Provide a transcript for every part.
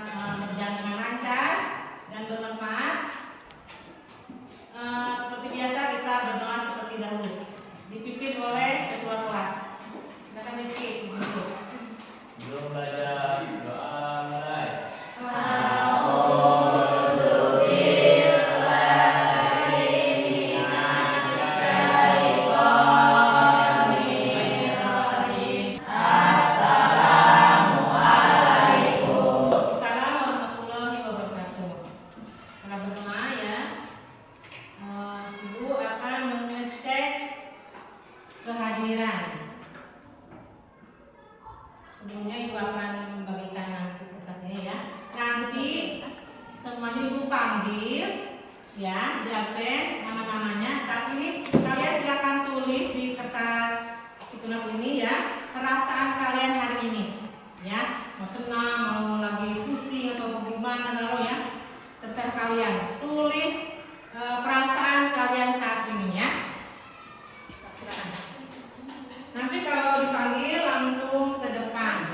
berjalan dengan lancar dan bermanfaat. Seperti biasa kita berdoa seperti dahulu, dipimpin oleh ketua kelas. Silakan Rizky. Belum belajar, doa mulai. Kehadiran. Sebelumnya Ibu akan membagikan nanti kertasnya ya. Nanti semuanya Ibu panggil ya, di absen nama-namanya. Tapi ini kalian silakan tulis di kertas itulah ini ya, perasaan kalian hari ini ya. Mau senang, mau lagi pusing atau gimana taruh ya. Terserah kalian. Tulis perasaan kalian saat ini ya. Nanti kalau dipanggil langsung ke depan.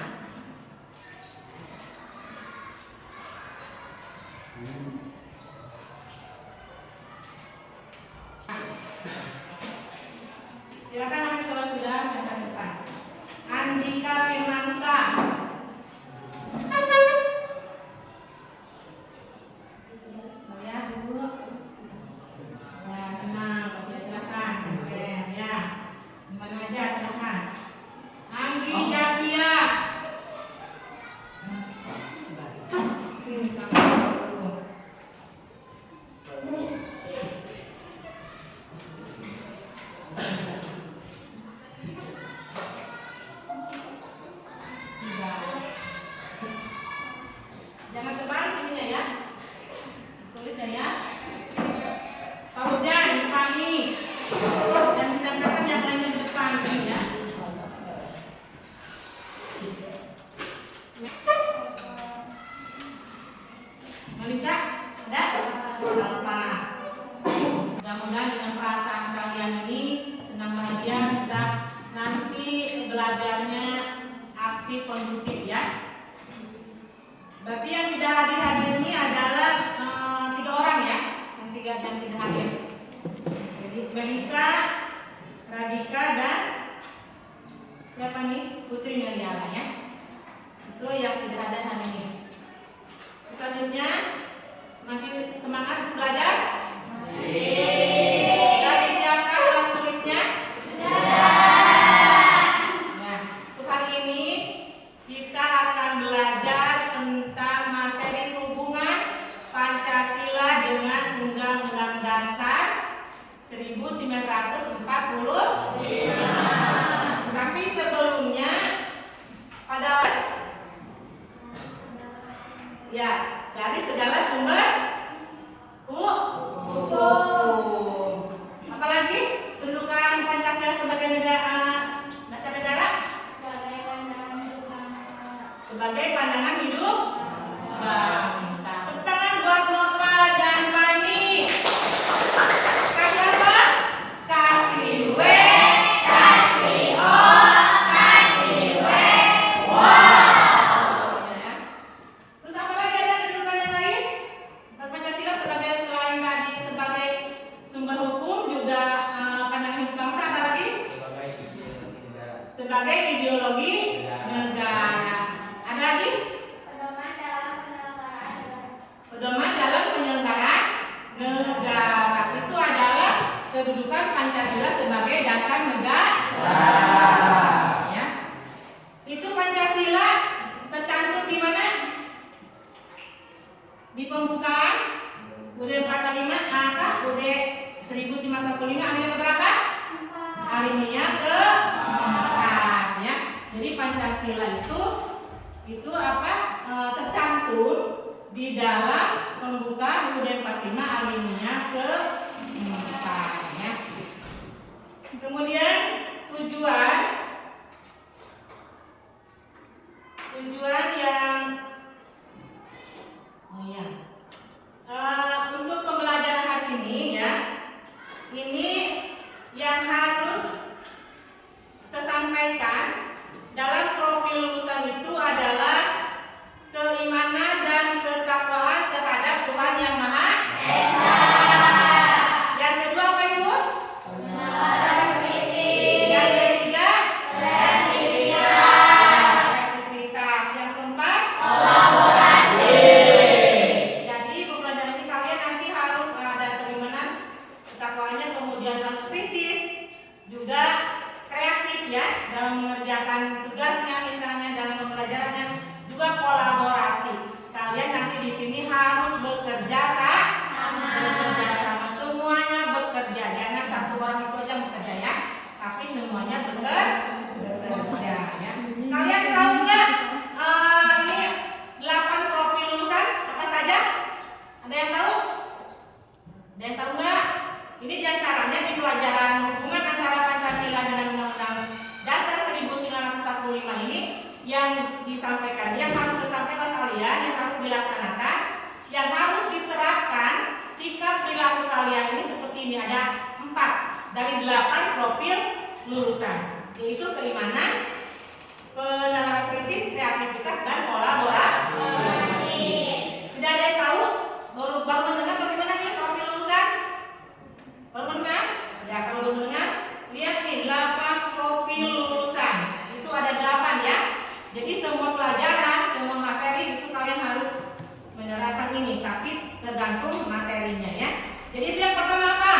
Silakan nanti kalau sudah datang ke depan. Andika Firmansa. Ya, Ibu. Ya, senang. Oke, silakan. Oke, ya. Dimana aja silakan. Anggi Jatia. Jangan terbalik ininya ya. Tulisnya ya. Paujan, Fahmi. Dan ditambahkan yang lainnya di depan ini ya. Melisa, ada? Alfa. Mudah-mudahan dengan perasaan kalian ini senang bahagia bisa nanti belajarnya aktif kondusif ya. Berarti yang tidak hadir ini adalah 3 orang ya, yang tidak hadir. Jadi Melisa, Radika dan siapa nih? Putri Meliala ya. Itu yang tidak ada hari ini. Selanjutnya masih semangat belajar? Sudah disiapkan alat tulisnya? Nah, untuk hari ini kita akan belajar tentang materi hubungan Pancasila dengan Undang-Undang Dasar 1945. Tapi sebelumnya pada ya, dari segala sumber hukum. Apalagi pendudukan Pancasila sebagai negara dasar negara? Sebagai pandangan hidup bangsa. Tepuk tangan buat Nova dan Fani. Kasih apa? Kasih W, kasih O, kasih W. Wow. Terus apa lagi ada pendudukan yang lain? Pancasila sebagai selain tadi sebagai sumber hukum juga pandangan hidup bangsa, apa lagi? Sebagai ideologi negara. Ada lagi? Pedoman dalam penyelenggaraan negara. Itu adalah kedudukan Pancasila sebagai dasar negara. Ya. Itu Pancasila tercantum di mana? Di pembukaan UUD 45 apa? UUD 1945 alinea berapa? Alinea ke-4 ya. Jadi Pancasila itu apa? Tercantum di dalam pembukaan UUD 45 alinea ke-4 ya. Kemudian tujuan yang untuk pembelajaran hari ini ya, ini yang harus tersampaikan dalam profil lulusan itu adalah keimanan dan dilaksanakan, yang harus diterapkan sikap perilaku kalian ini seperti ini. Ada 4 dari 8 profil lulusan, yaitu keimanan, penalaran kritis, kreativitas, dan kolaborasi. Tidak ada yang tahu? Baru mendengar bagaimana nih profil lulusan? Baru mendengar? Ya, kalau belum mendengar, lihat nih 8 profil lulusan. Itu ada 8 ya. Jadi semua pelajaran, semua materi itu kalian harus menerapkan ini, tapi tergantung materinya ya. Jadi itu yang pertama apa?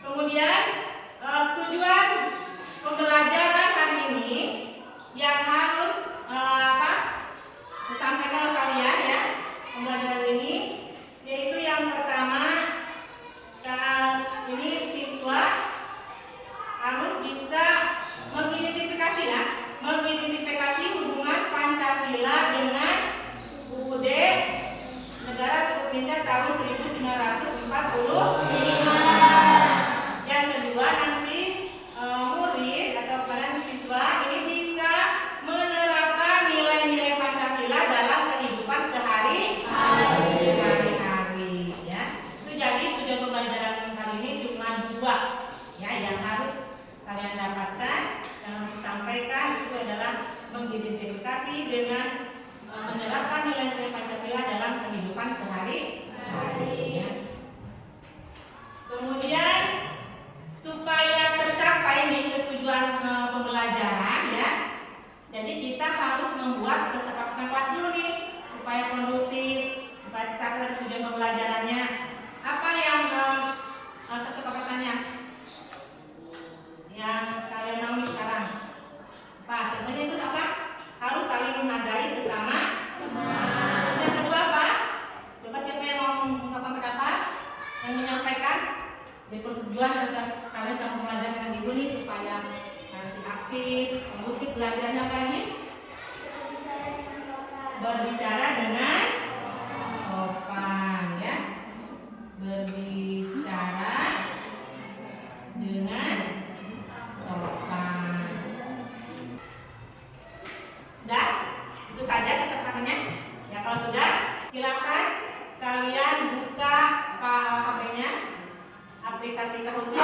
Kemudian tujuan pembelajaran hari ini yang harus disampaikan oleh kalian ya, pembelajaran ini yaitu yang pertama, ini siswa harus bisa mengidentifikasi hubungan Pancasila dengan UUD Negara Republik Indonesia tahun 1945. Yang kedua, nanti murid atau kalian siswa ini bisa menerapkan nilai-nilai Pancasila dalam kehidupan sehari-hari ya. Itu jadi tujuan pembelajaran hari ini cuma 2 ya yang harus kalian dapatkan, yang harus disampaikan itu adalah mengidentifikasi dengan menerapkan nilai-nilai Pancasila dalam kehidupan sehari-hari ya. Kemudian supaya tercapai nih tujuan pembelajaran ya, jadi kita harus membuat kesepakatan kelas dulu nih supaya kondusif, supaya tercapai tujuan pembelajarannya. Apa yang kesepakatannya yang kalian mau sekarang? Pak, contohnya itu apa? Harus saling menghargai sesama. Terus yang kedua apa? Coba siapa yang mau mengungkapkan pendapat, yang menyampaikan di persetujuan antara kalian sama pelajar dengan ibu nih supaya nanti aktif, kondusif belajarnya apa lagi? Berbicara dengan sopan ya. Berbicara dengan sopan. Sudah? Itu saja kesepakatannya. Ya kalau sudah, silakan kalian buka HP-nya, aplikasi Kahoot.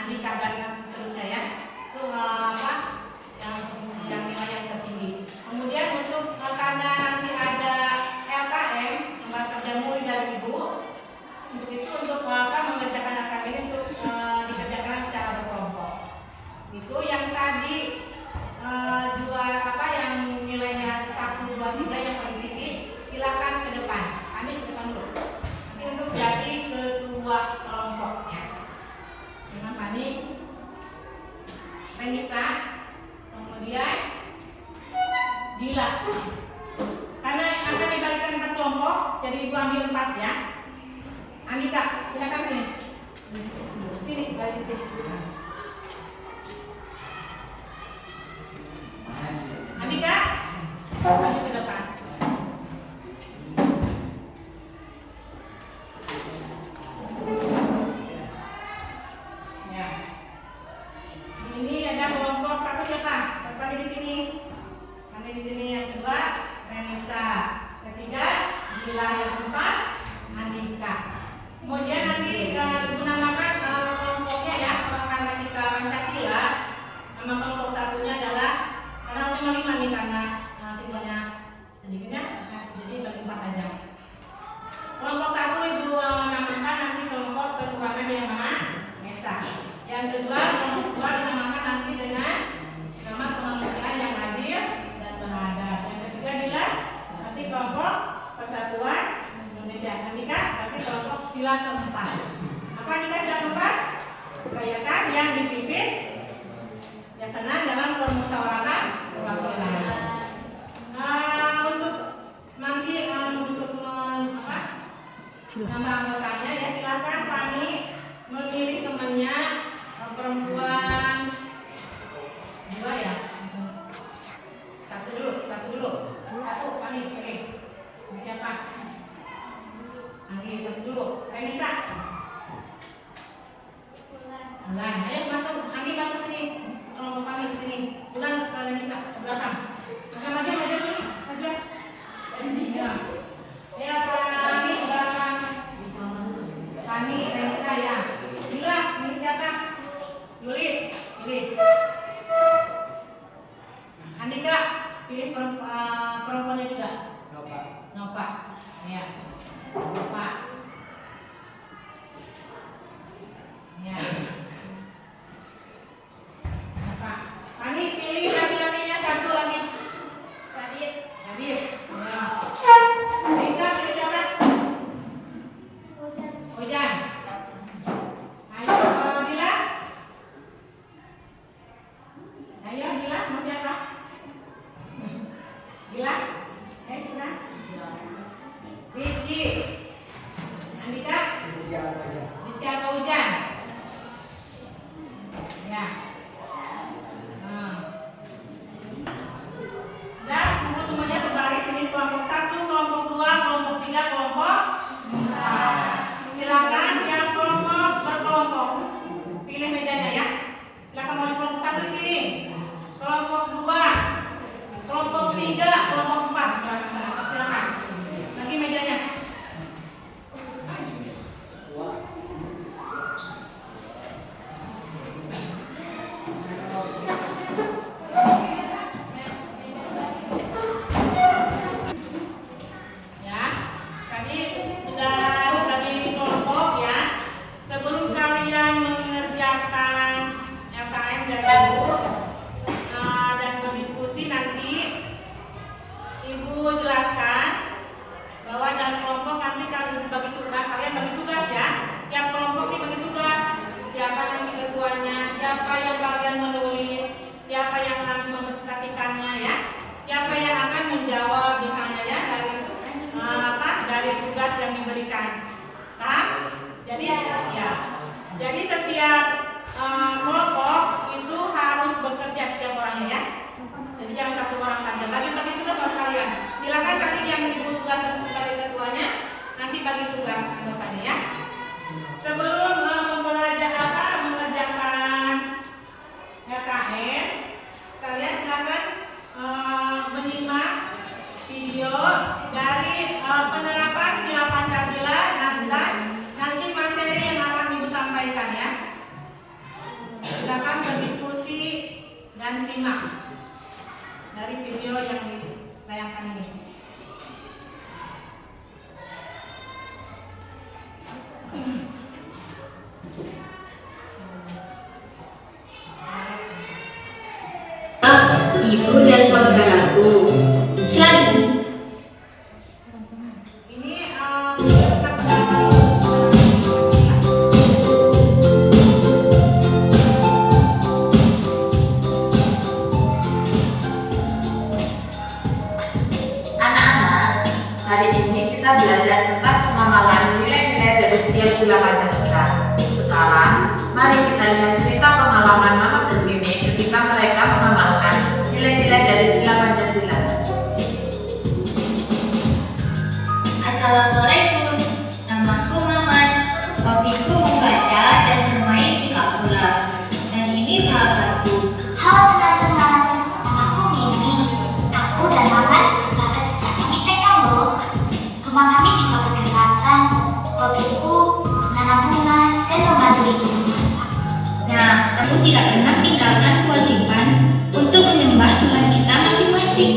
Andika dan seterusnya ya. Itu yang nilai yang tertinggi. Kemudian untuk karena nanti ada LKM, lembar kerja murid dari ibu, untuk itu untuk mengerjakan LKM ini untuk dikerjakan secara berkelompok. Itu yang tadi yang nilainya 1, 2, 3 yang paling tinggi, silakan ke depan. Ani ke depan dulu. Ini untuk jadi ketua kelompoknya. Dengan Pani, Renisa, kemudian Dila. Karena akan dibagikan 4 kelompok, jadi ibu ambil 4 ya. Andika, silakan sini. Sini, balik sini. Andika, maju ke depan. Ya. Ini ada kelompok 1 siapa? Berpandi di sini. Pandi di sini yang kedua, Renisa. Ketiga, Dila. Yang keempat, Andika. Kemudian nanti ibu namakan kelompoknya ya, karena kita Pancasila. Nama kelompok satunya adalah karena cuma 5 nih karena siswanya sedikit ya, jadi bagi 4 aja. Kelompok 1 ibu namakan nanti kelompok Ketuhanan Yang Maha Esa. Yang kedua, kelompok 2 dinamakan nanti dengan nama kemanusiaan yang adil dan beradab. Yang ketiga adalah nanti kelompok Persatuan Indonesia. Andika nanti kelompok sila keempat. Apa Andika sila keempat? Kegiatan yang dipimpin biasanya dalam permusyawaratan perwakilan. Untuk nanti untuk nama anggotanya ya silakan Pani memilih temannya perempuan 2 ya. Satu dulu. Satu Pani pilih. Siapa? Anggi 1 dulu. Renisa. Bulan. Ayo masuk. Anggi masuk ini. Kelompok kami di sini. Bulan ke Renisa ke belakang. Maju sini. Maju. Ya Pani belakang. Pani Renisa ya. Dila, ini siapa? Yuli. Pilih. Andika, pilih perempuannya juga. Nova. Ya. Nova. Ya. Nova. Pani pilih laki-lakinya 1 lagi. Radit. Ya. Bisa pilih siapa? Hujan. Ayo Dila. Ayo Dila, mau siapa? Dila. Sudah. Rizky. dan simak dari video yang ditayangkan ini. Ibu dan saudaraku. Selanjutnya, Ini anak-anak, hari ini kita belajar tentang pengamalan nilai-nilai dari setiap sila Pancasila. Sekarang, mari kita lihat cerita pengalaman Mama dan Mimi ketika mereka mengamalkan nilai-nilai dari sila Pancasila. Assalamualaikum, namaku Maman. Hobiku membaca dan bermain sepak bola. Dan ini sahabatku. Halo teman-teman, namaku Mimi. Aku dan Maman sahabat sejak kami TK loh. Rumah kami juga berdekatan. Hobiku menanam bunga dan membantu ibu memasak. Nah, kamu tidak pernah meninggalkan kewajiban untuk menyembah Tuhan kita masing-masing.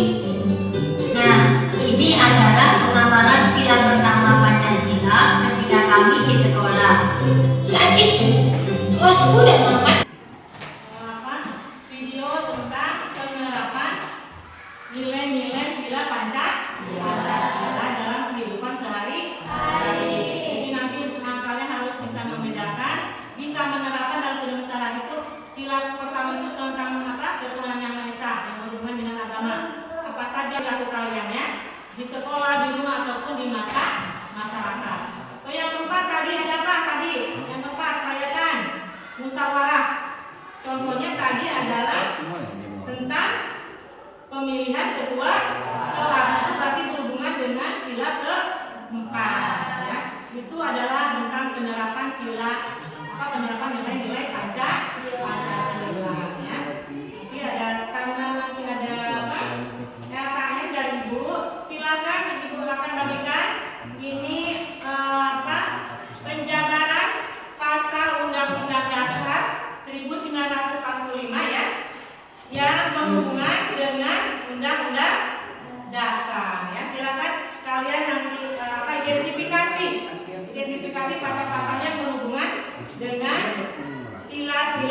Nah, ini adalah pengamalan sila pertama Pancasila ketika kami di sekolah. Saat itu, bosku dan Maman video tentang penerapan nilai-nilai sila Pancasila dalam kehidupan sehari-hari. Jadi nanti kalian harus bisa membedakan, bisa menerapkan dalam kehidupan sehari itu. Sila pertama itu tentang apa? Ketuhanan Yang Maha Esa yang berhubungan dengan agama. Apa saja dilakukan kalian ya di sekolah, di rumah ataupun di masyarakat. So, yang keempat tadi ada apa tadi? Yang keempat kelihatan musyawarah. Contohnya tadi adalah tentang pemilihan ketua kelas. Itu berarti berhubungan dengan sila keempat ya. Itu adalah tentang penerapan sila penerapan nilai-nilai Pancasila ya. Nanti ada tanggal, nanti ada apa? KKM dari Ibu. Silakan Ibu akan bagikan ini penjabaran pasal Undang-Undang Dasar 1945 ya, yang berhubungan dengan Undang-Undang Dasar ya. Silakan kalian nanti identifikasi pasal-pasalnya yang berhubungan dengan sila-sila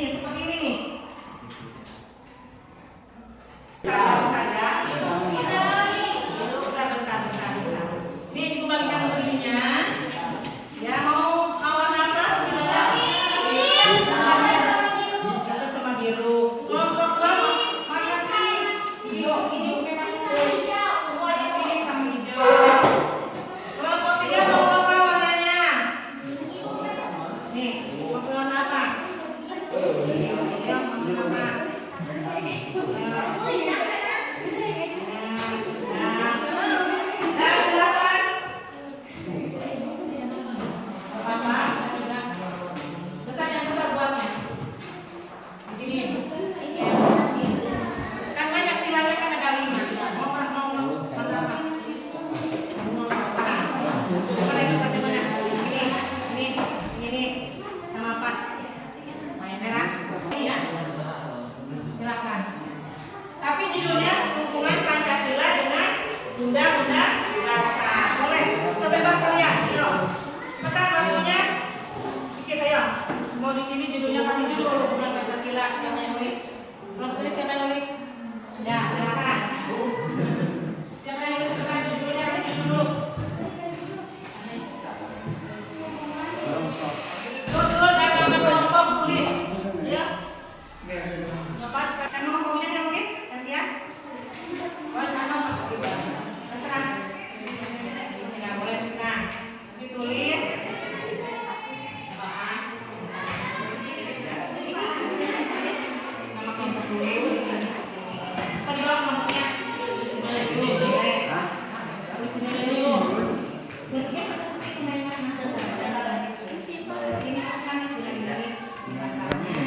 Nih seperti ini nih. Bentar ya. Bentar. Nih ibu bagikan begininya. Ya mau warna apa? Kita sama biru. Kelompok dua warna sih. Ini merah. Semuanya ini sama hijau. Kelompok tiga mau apa warnanya? Nih, mau warna apa? Ya, mau warna apa? Silakan. Besar buatnya. Begini. Kan banyak silanya kan ada 5. Mau warna apa? Coba deh seperti mana? Ini sama apa? Merah. Iya. Silakan. Tapi judulnya hubungan Pancasila dengan Undang-Undang Dasar. Boleh. Sebebas kalian. Ayo. Cepetan waktunya. Dikit ayo. Mau di sini judulnya kasih judul hubungan Pancasila. Siapa yang nulis? Belum tulis siapa yang nulis? Ya, silakan. Siapa yang nulis sekarang judulnya kasih judul dulu. Judul dan nama kelompok tulis. Ya. Dapat emang maunya yang nulis gantian? Oh, nama terserah. Tidak boleh nah. Ditulis. Nama kelompok dulu di sini. Tadi bawah kelompoknya. Boleh dulu. Tulis dulu. Bentuknya seperti kemarin ini kan sudah dari dasarnya.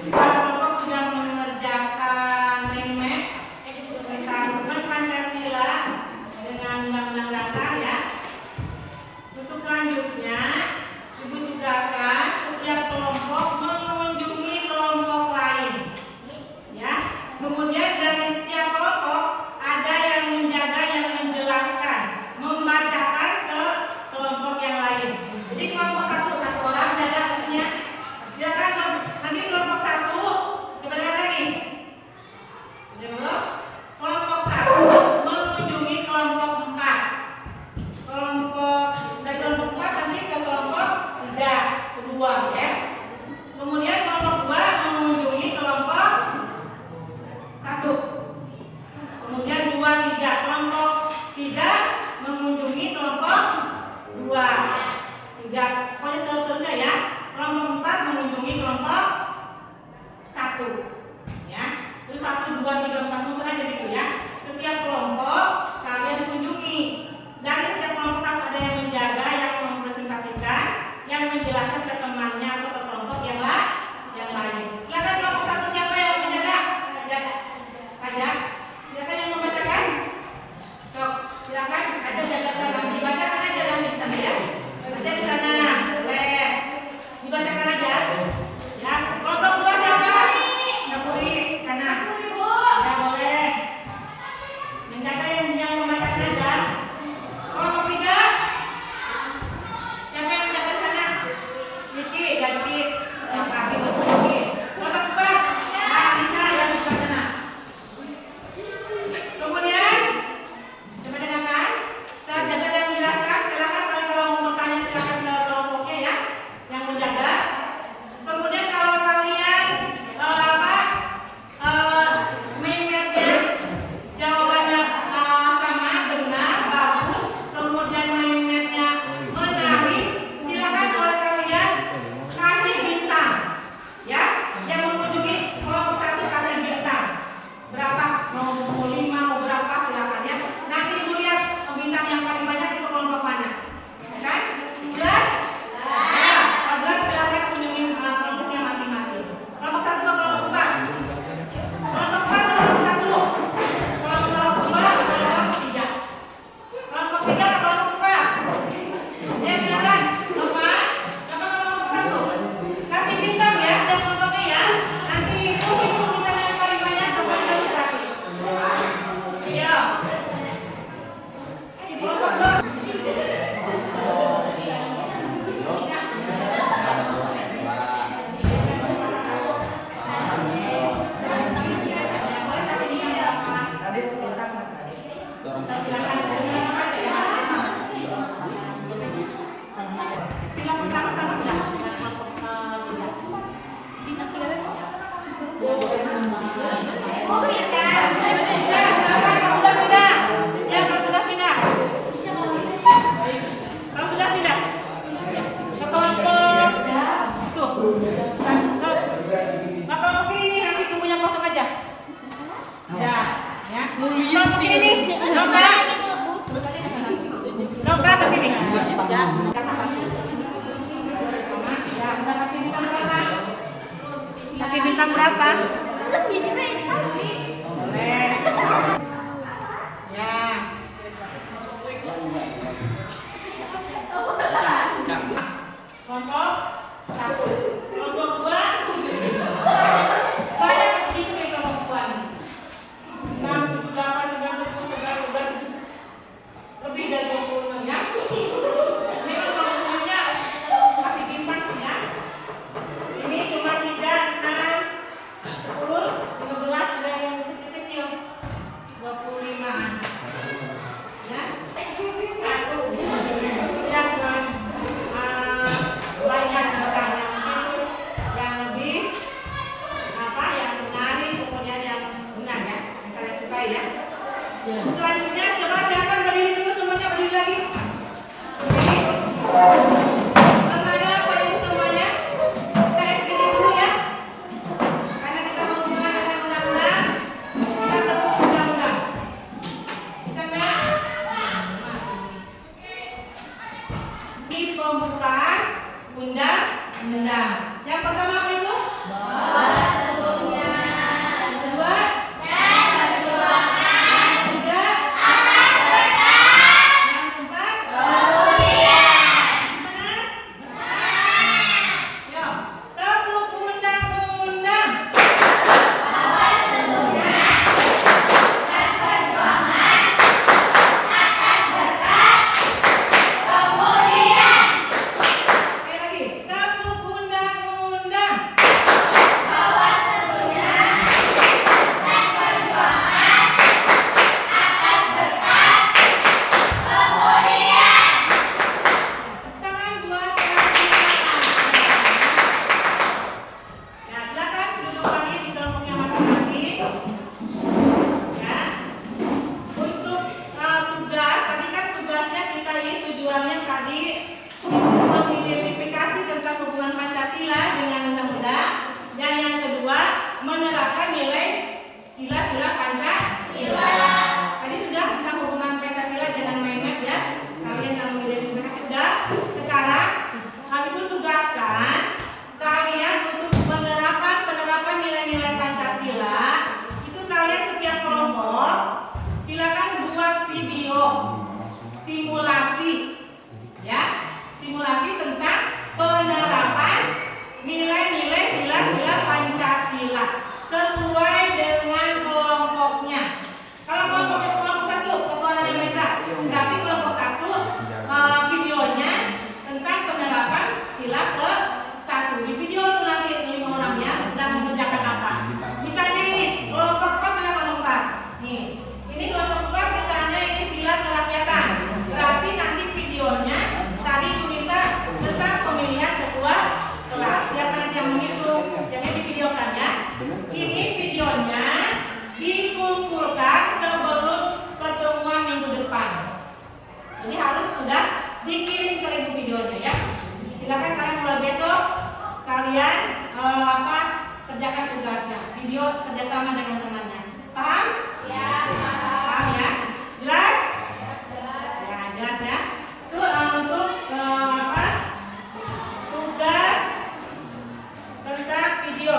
Kelompok sudah mengerjakan mind map tentang hubungan Pancasila dengan Undang-Undang Dasar ya. Untuk selanjutnya, Ibu tugaskan setiap kelompok mengunjungi kelompok lain. Ya. Kemudian dari setiap kelompok ada yang menjaga, yang menjelaskan, membacakan ke kelompok yang lain. Jadi kelompok satu orang jaga artinya. Silakan nanti kelompok 1 coba lihat lagi. Kelompok 1 mengunjungi kelompok 4. Dari kelompok 4 nanti ke kelompok 2 ya. Kemudian kelompok 2 mengunjungi kelompok 1. sini nih. Nongka. Nongka ke sini. Ya, udah kasih bintang berapa? Kasih bintang berapa? Boleh. Ya. Kelompok 1, kelompok 2. Banyak yang begitu nih kelompok 2 nih. 6, 7, 8, 9, 10, 11, 12, lebih dari 26 ya. Ini kan kalau semuanya kasih bintang ya. Ini cuma 3, 6, 10, 15, ada yang kecil-kecil. 25-an. Ya. 1. Yang banyak orang yang lebih yang menarik, kemudian yang benar ya, yang kalian sukai ya. Selanjutnya coba silakan berdiri dulu semuanya, berdiri lagi. Ada apa ibu semuanya? Kita SPD dulu ya, karena kita berhubungan dengan undang-undang, kita tepuk undang-undang. Bisa nggak? Di pembukaan undang-undang. Yang pertama apa itu? Yang kedua? Yang ketiga? Yang keempat? Benar? Yuk, tepuk undang-undang. Sekali lagi, tepuk undang-undang. Tangan buat ya, silakan duduk lagi di kelompoknya masing-masing. Ya. Untuk tugas, tadi kan tugasnya kita ini tujuannya tadi untuk mengidentifikasi tentang hubungan Pancasila dengan undang-undang, dan yang kedua menerapkan nilai sila-sila Pancasila. Tadi sudah tentang hubungan Pancasila dengan mindmap ya. Kalian yang mengidentifikasi sudah. Sekarang kami itu tugaskan kalian untuk penerapan nilai-nilai Pancasila. Itu kalian setiap kelompok silakan buat video simulasi ya, simulasi tentang penerapan nilai-nilai sila-sila Pancasila sesuai dengan kelompoknya. Kalau kelompok 1, ketua Nadia Mesa, berarti kelompok 1 videonya tentang penerapan sila ke-1. Di video itu nanti 5 orangnya sedang mengerjakan apa. Misalnya ini kelompok 4 mana kelompok 4? Nih, ini kelompok 4 misalnya ini sila kerakyatan. Berarti nanti videonya tadi itu minta tentang pemilihan ketua kelas. Siapa nanti yang menghitung? Jangan divideokan ya. Ini videonya dikumpulkan sebelum pertemuan minggu depan. Ini harus sudah dikirim ke ibu videonya ya. Silakan kalian mulai besok kalian kerjakan tugasnya. Video kerjasama dengan temannya. Paham? Ya. Paham ya? Jelas? Ya, jelas ya. Itu untuk tugas tentang video.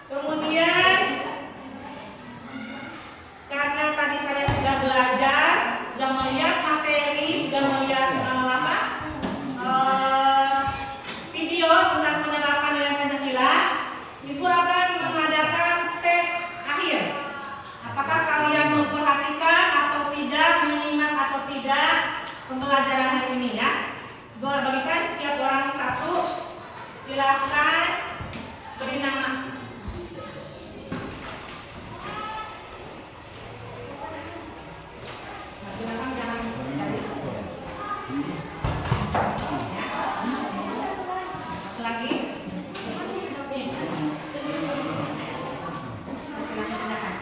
Kemudian karena tadi kalian sudah belajar, sudah melihat materi, sudah melihat video tentang penerapan nilai Pancasila, Ibu akan mengadakan tes akhir. Apakah kalian memperhatikan atau tidak, menyimak atau tidak pembelajaran hari ini ya? Bagikan setiap orang satu, silahkan beri nama. Silakan jangan dari. Satu lagi. Nih. Silakan.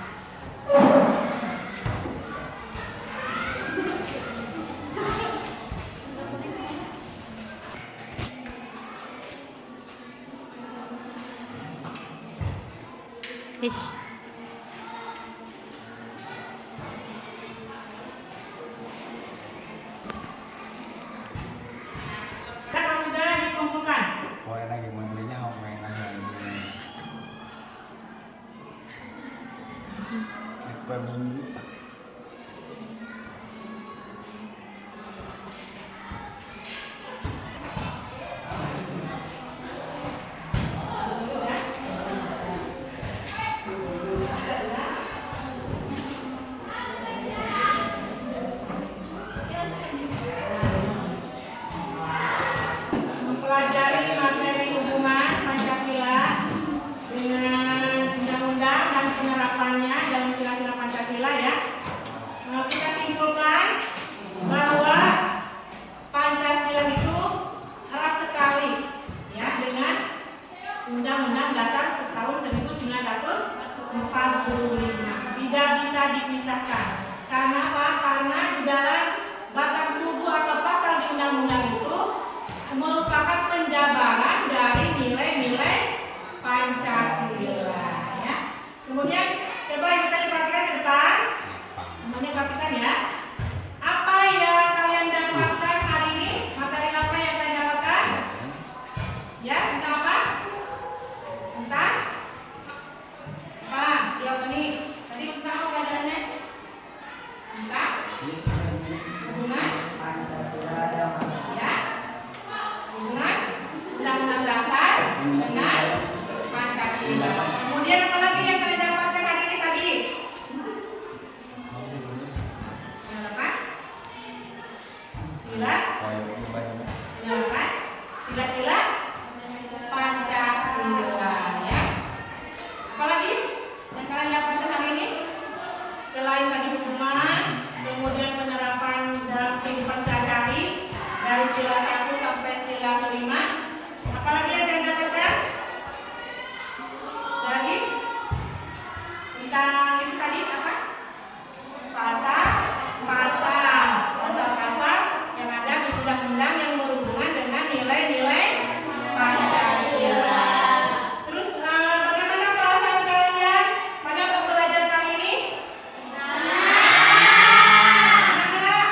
Mempelajari materi hubungan Pancasila dengan undang-undang dan penerapannya dalam sila-sila Pancasila ya. Kita simpulkan bahwa Pancasila itu erat sekali ya dengan Undang-Undang Dasar tahun 1945. Tidak bisa dipisahkan. Karena apa? Karena di dalam batang tubuh atau pasal di undang-undang itu merupakan penjabaran dari nilai-nilai Pancasila ya. Kemudian coba yang kita perhatikan ke depan. Semuanya perhatikan ya. Apa yang kalian dapatkan hari ini? Materi apa yang kalian dapatkan? Ya, tentang apa? Tentang apa? Jawab ini. Tadi tentang apa pelajarannya? Tentang hubungan ya. Hubungan Undang-Undang Dasar dengan Pancasila. Kemudian apa lagi yang kalian dapatkan hari ini tadi? Apa? Sila? Apa? Sila-sila Pancasila ya. Apa lagi yang kalian dapatkan hari ini? Selain tadi hubungan, kemudian penerapan dalam kehidupan sehari-hari dari sila 1 sampai sila kelima. Apalagi yang kalian dapatkan? Lagi? Tentang itu tadi apa? Pasal yang ada di undang-undang yang berhubungan dengan nilai-nilai Pancasila. Terus bagaimana perasaan kalian pada pembelajaran kali ini? Senang nggak?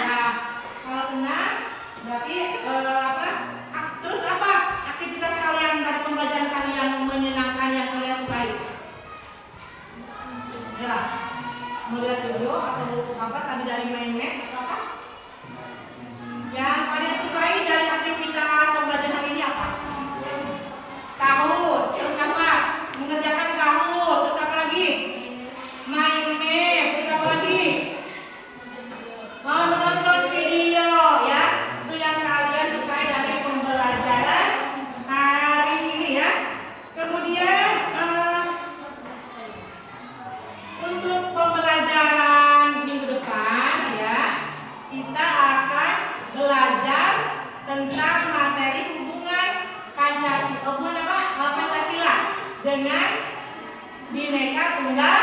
Ya, kalau senang berarti terus apa aktivitas kalian dari pembelajaran kalian yang menyenangkan yang kalian sukai? Ya, melihat video atau apa tadi dari main-main atau apa? Yang kalian sukai dari aktivitas pembelajaran hari ini apa? Kahoot, terus apa? Mengerjakan kahoot, terus apa lagi? Main map, terus apa lagi? Menonton video ya. Itu yang kalian sukai dari pembelajaran hari ini ya. Kemudian untuk pembelajaran minggu depan ya, kita akan belajar tentang materi hubungan Pancasila dengan Bhinneka Tunggal